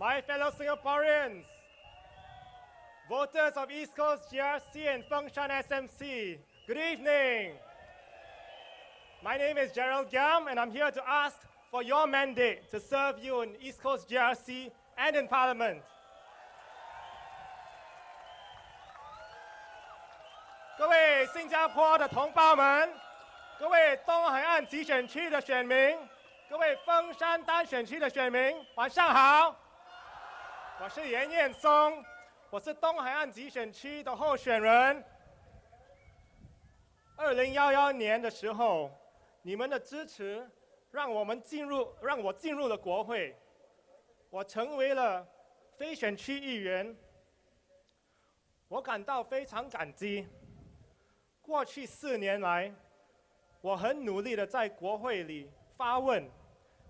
My fellow Singaporeans, voters of East Coast GRC and Fengshan SMC, good evening. My name is Gerald Giam, and I'm here to ask for your mandate to serve you in East Coast GRC and in Parliament. 各位新加坡的同胞们，各位东海岸集选区的选民，各位凤山单选区的选民，晚上好。我是严彦松，我是东海岸集选区的候选人。2011年的时候，你们的支持让我进入了国会，我成为了非选区议员，我感到非常感激。过去4年来，我很努力地在国会里发问，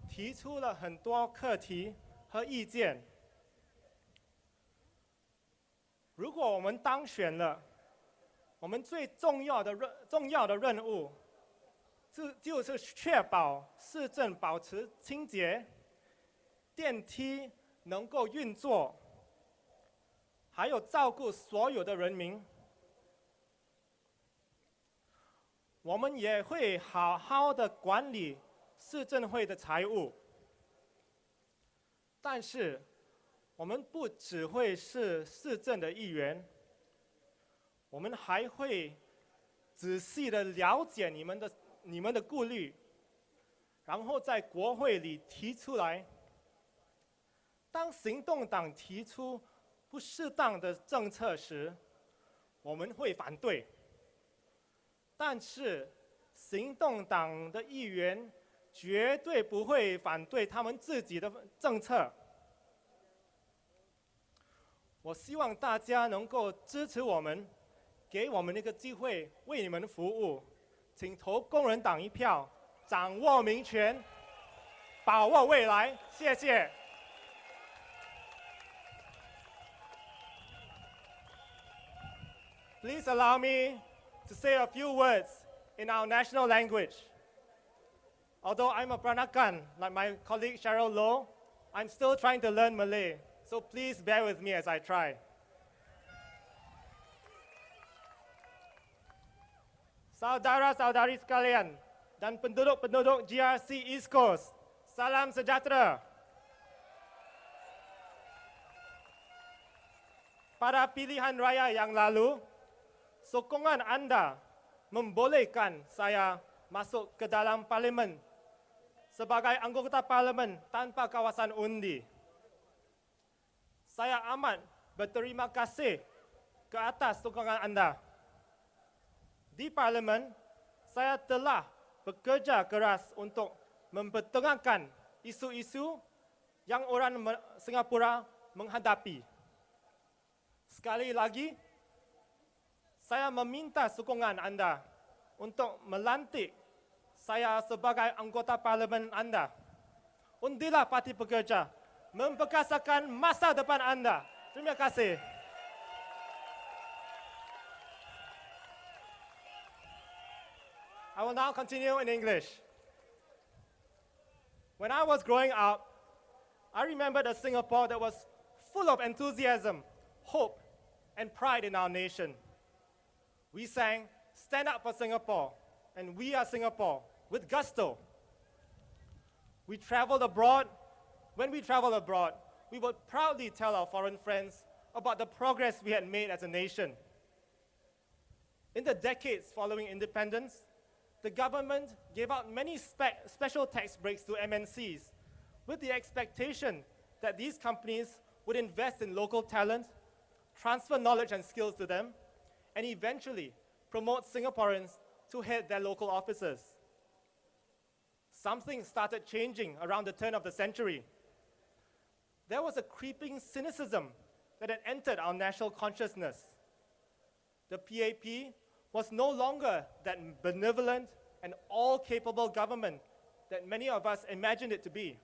提出了很多课题和意见。如果我们当选了，我们最重要的任务，就是确保市政保持清洁，电梯能够运作，还有照顾所有的人民。我们也会好好的管理市政会的财务，但是我们不只会是市政的一员，我们还会仔细的了解你们的顾虑，然后在国会里提出来。当行动党提出不适当的政策时，我们会反对。但是行动党的议员绝对不会反对他们自己的政策。我希望大家能够支持我们，给我们一个机会为你们服务，请投工人党一票，掌握民权，把握未来。谢谢。Please allow me to say a few words in our national language. Although I'm a Peranakan, like my colleague Cheryl Low, I'm still trying to learn Malay, so please bear with me as I try. Saudara-saudari sekalian dan penduduk-penduduk GRC East Coast, salam sejahtera. Pada pilihan raya yang lalu, sokongan Anda membolehkan saya masuk ke dalam parlimen sebagai anggota parlimen tanpa kawasan undi. Saya amat berterima kasih ke atas sokongan Anda. Di parlimen, saya telah bekerja keras untuk mempertengahkan isu-isu yang orang Singapura menghadapi. Sekali lagi, saya meminta sokongan Anda untuk melantik saya sebagai anggota parlimen Anda. Undilah Parti Pekerja memperkasakan masa depan Anda. Terima kasih. I will now continue in English. When I was growing up, I remembered a Singapore that was full of enthusiasm, hope, and pride in our nation. We sang, "Stand up for Singapore," and "We are Singapore," with gusto. We traveled abroad. When we traveled abroad, we would proudly tell our foreign friends about the progress we had made as a nation. In the decades following independence, the government gave out many special tax breaks to MNCs with the expectation that these companies would invest in local talent, transfer knowledge and skills to them, and eventually promote Singaporeans to head their local offices. Something started changing around the turn of the century. There was a creeping cynicism that had entered our national consciousness. The PAP was no longer that benevolent and all-capable government that many of us imagined it to be.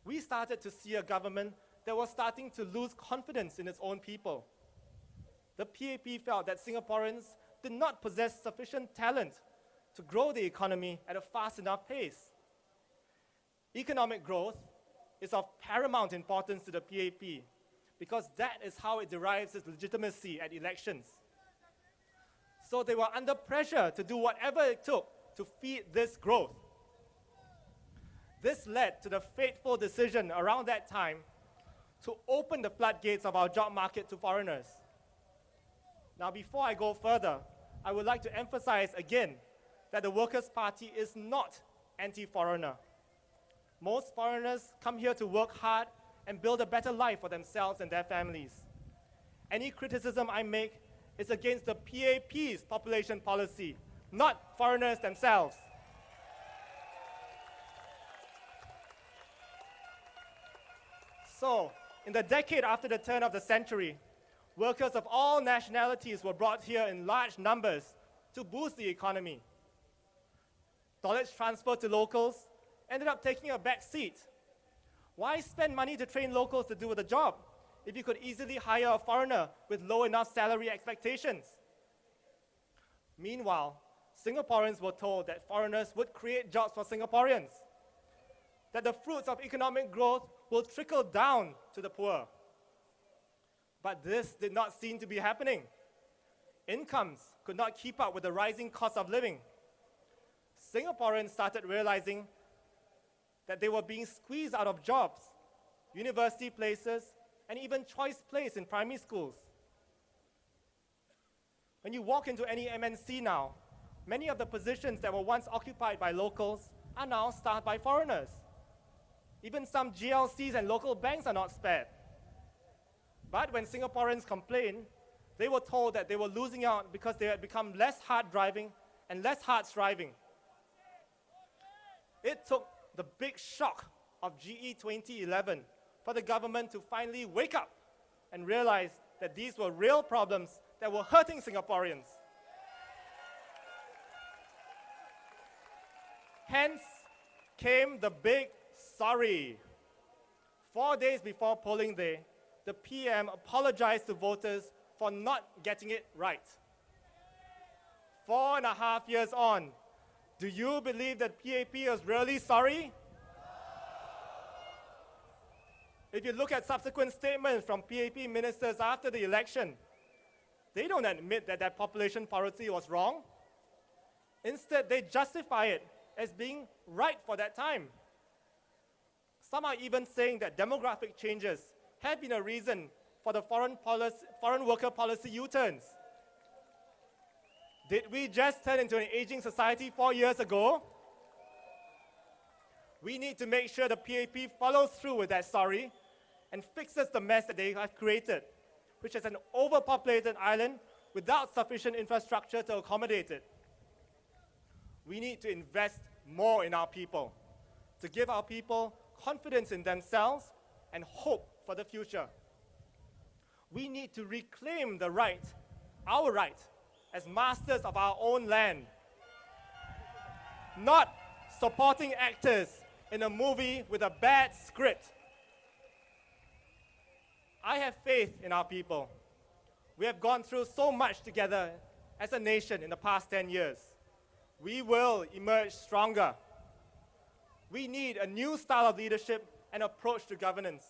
We started to see a government that was starting to lose confidence in its own people. The PAP felt that Singaporeans did not possess sufficient talent to grow the economy at a fast enough pace. Economic growth is of paramount importance to the PAP because that is how it derives its legitimacy at elections. So they were under pressure to do whatever it took to feed this growth. This led to the fateful decision around that time to open the floodgates of our job market to foreigners. Now, before I go further, I would like to emphasize again that the Workers' Party is not anti-foreigner. Most foreigners come here to work hard and build a better life for themselves and their families. Any criticism I make is against the PAP's population policy, not foreigners themselves. So, in the decade after the turn of the century, workers of all nationalities were brought here in large numbers to boost the economy. Knowledge transfer to locals ended up taking a back seat. Why spend money to train locals to do the job if you could easily hire a foreigner with low enough salary expectations? Meanwhile, Singaporeans were told that foreigners would create jobs for Singaporeans, that the fruits of economic growth will trickle down to the poor. But this did not seem to be happening. Incomes could not keep up with the rising cost of living. Singaporeans started realizing that they were being squeezed out of jobs, university places, and even choice place in primary schools. When you walk into any MNC now, many of the positions that were once occupied by locals are now staffed by foreigners. Even some GLCs and local banks are not spared. But when Singaporeans complained, they were told that they were losing out because they had become less hard driving and less hard striving. It took the big shock of GE2011 for the government to finally wake up and realize that these were real problems that were hurting Singaporeans. Hence came the big sorry. 4 days before polling day, the PM apologized to voters for not getting it right. 4.5 years on, do you believe that PAP is really sorry? If you look at subsequent statements from PAP ministers after the election, they don't admit that that population policy was wrong. Instead, they justify it as being right for that time. Some are even saying that demographic changes have been a reason for the foreign worker policy U-turns. Did we just turn into an aging society 4 years ago? We need to make sure the PAP follows through with that sorry and fixes the mess that they have created, which is an overpopulated island without sufficient infrastructure to accommodate it. We need to invest more in our people, to give our people confidence in themselves and hope for the future. We need to reclaim the right, our right, as masters of our own land, not supporting actors in a movie with a bad script. I have faith in our people. We have gone through so much together as a nation in the past 10 years. We will emerge stronger. We need a new style of leadership and approach to governance.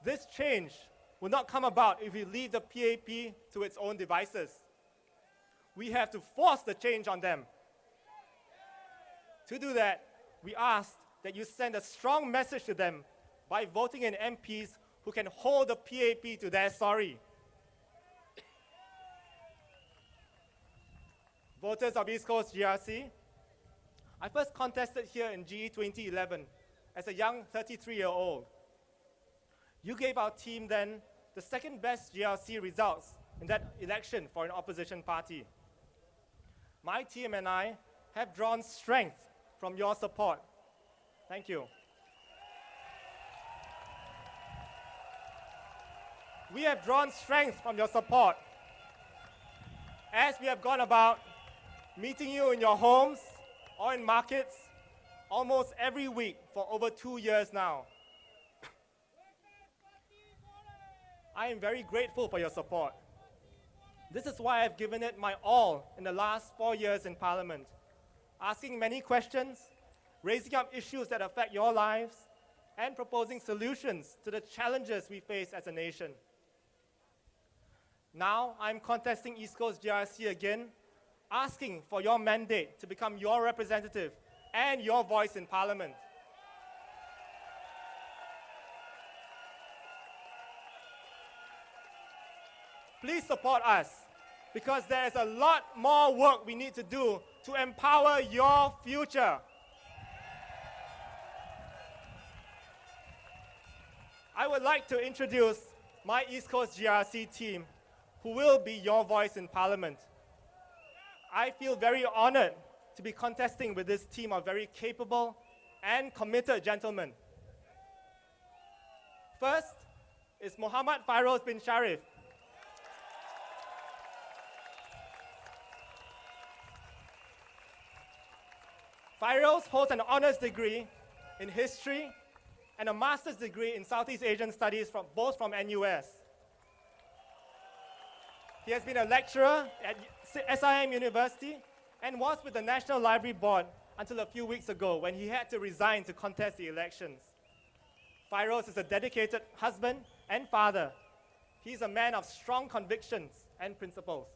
This change will not come about if we leave the PAP to its own devices. We have to force the change on them. To do that, we ask that you send a strong message to them by voting in MPs who can hold the PAP to their sorry. Voters of East Coast GRC, I first contested here in GE 2011 as a young 33-year-old. You gave our team then the second best GRC results in that election for an opposition party. My team and I have drawn strength from your support. Thank you. We have drawn strength from your support as we have gone about meeting you in your homes or in markets almost every week for over 2 years now. I am very grateful for your support. This is why I've given it my all in the last 4 years in Parliament, asking many questions, raising up issues that affect your lives, and proposing solutions to the challenges we face as a nation. Now, I'm contesting East Coast GRC again, asking for your mandate to become your representative and your voice in Parliament. Please support us, because there is a lot more work we need to do to empower your future. I would like to introduce my East Coast GRC team, who will be your voice in Parliament. I feel very honored to be contesting with this team of very capable and committed gentlemen. First is Muhammad Fairoz bin Sharif. Fairoz holds an honors degree in history and a master's degree in Southeast Asian studies both from NUS. He has been a lecturer at SIM University and was with the National Library Board until a few weeks ago when he had to resign to contest the elections. Fairoz is a dedicated husband and father. He's a man of strong convictions and principles.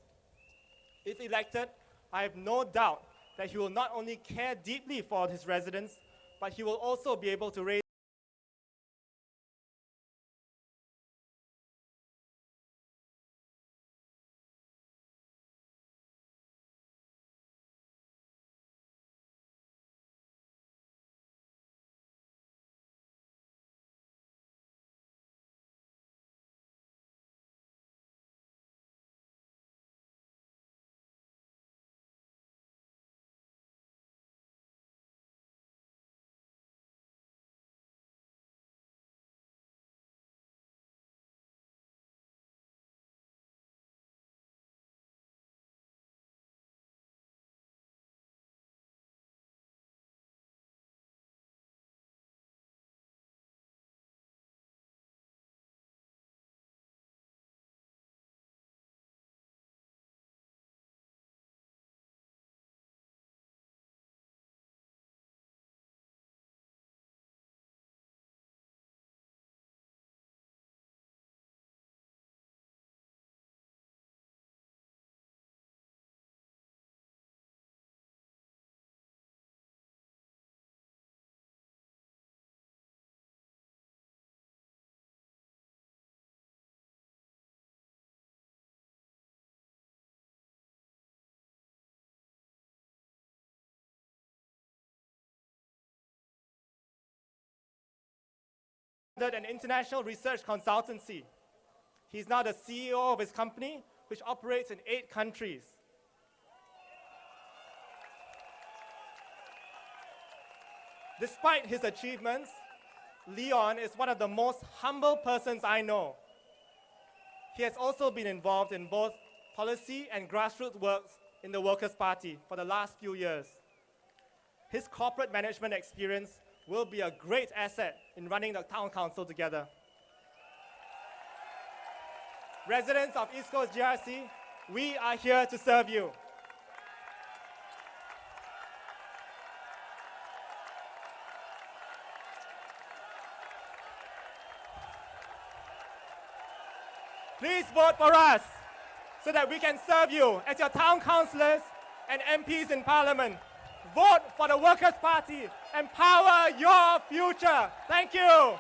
If elected, I have no doubt that he will not only care deeply for his residents, but he will also be able to raise an international research consultancy. He's now the CEO of his company, which operates in 8 countries. Despite his achievements, Leon is one of the most humble persons I know. He has also been involved in both policy and grassroots work in the Workers' Party for the last few years. His corporate management experience will be a great asset in running the town council together. Residents of East Coast GRC, we are here to serve you. Please vote for us so that we can serve you as your town councillors and MPs in Parliament. Vote for the Workers' Party. Empower your future. Thank you.